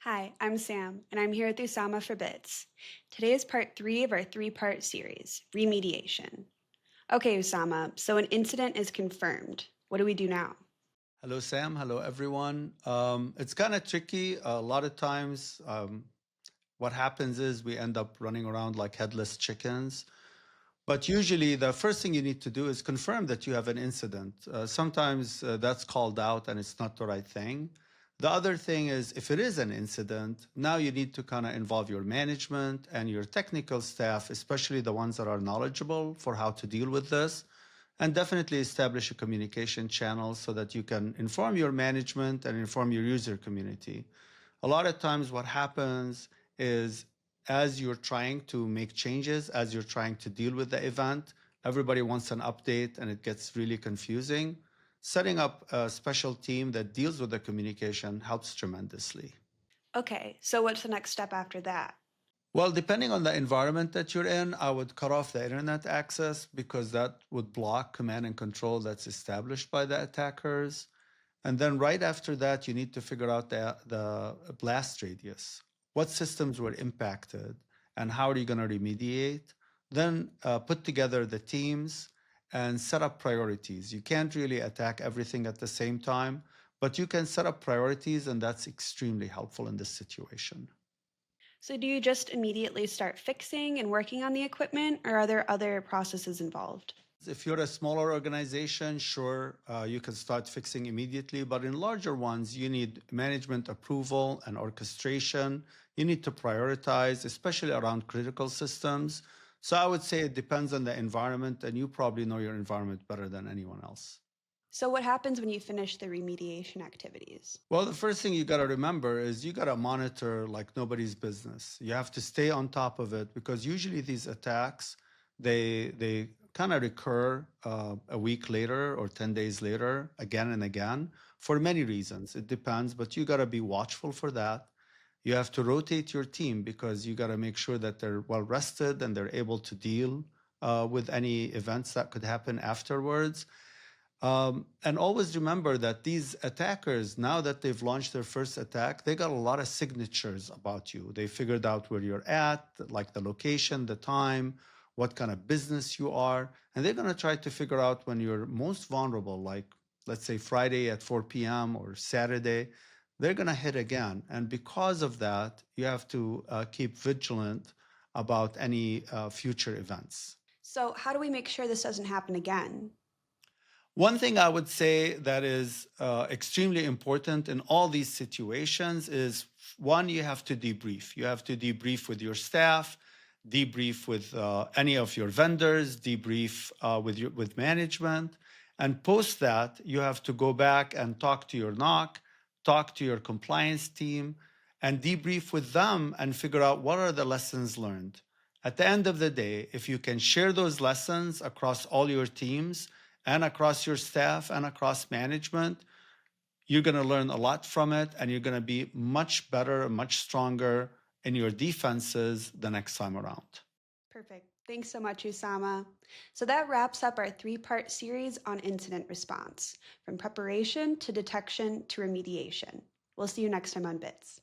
Hi, I'm Sam, and I'm here with Usama for Bits. Today is part 3 of our 3-part series, Remediation. Okay, Usama, so an incident is confirmed. What do we do now? Hello, Sam. Hello, everyone. It's kind of tricky. A lot of times, what happens is we end up running around like headless chickens. But usually, the first thing you need to do is confirm that you have an incident. Sometimes that's called out and it's not the right thing. The other thing is, if it is an incident, now you need to kind of involve your management and your technical staff, especially the ones that are knowledgeable for how to deal with this, and definitely establish a communication channel so that you can inform your management and inform your user community. A lot of times, what happens is as you're trying to make changes, as you're trying to deal with the event, everybody wants an update and it gets really confusing. Setting up a special team that deals with the communication helps tremendously. Okay, so what's the next step after that? Well, depending on the environment that you're in, I would cut off the internet access because that would block command and control that's established by the attackers. And then right after that, you need to figure out the blast radius. What systems were impacted and how are you going to remediate? Then put together the teams and set up priorities. You can't really attack everything at the same time, but you can set up priorities, and that's extremely helpful in this situation. So do you just immediately start fixing and working on the equipment, or are there other processes involved? If you're a smaller organization, sure, you can start fixing immediately. But in larger ones, you need management approval and orchestration. You need to prioritize, especially around critical systems. So I would say it depends on the environment, and you probably know your environment better than anyone else. So what happens when you finish the remediation activities? Well, the first thing you got to remember is you got to monitor like nobody's business. You have to stay on top of it because usually these attacks, they kind of recur a week later or 10 days later, again and again, for many reasons. It depends, but you got to be watchful for that. You have to rotate your team because you got to make sure that they're well rested and they're able to deal with any events that could happen afterwards. And always remember that these attackers, now that they've launched their first attack, they got a lot of signatures about you. They figured out where you're at, like the location, the time, what kind of business you are. And they're going to try to figure out when you're most vulnerable, like let's say Friday at 4 p.m. or Saturday, they're going to hit again. And because of that, you have to keep vigilant about any future events. So how do we make sure this doesn't happen again? One thing I would say that is extremely important in all these situations is one, you have to debrief. You have to debrief with your staff, debrief with any of your vendors, debrief with management, and post that you have to go back and talk to your NOC, talk to your compliance team, and debrief with them and figure out what are the lessons learned. At the end of the day, if you can share those lessons across all your teams and across your staff and across management, you're going to learn a lot from it and you're going to be much better, much stronger in your defenses the next time around. Perfect. Thanks so much, Usama. So that wraps up our 3-part series on incident response, from preparation to detection to remediation. We'll see you next time on Bits.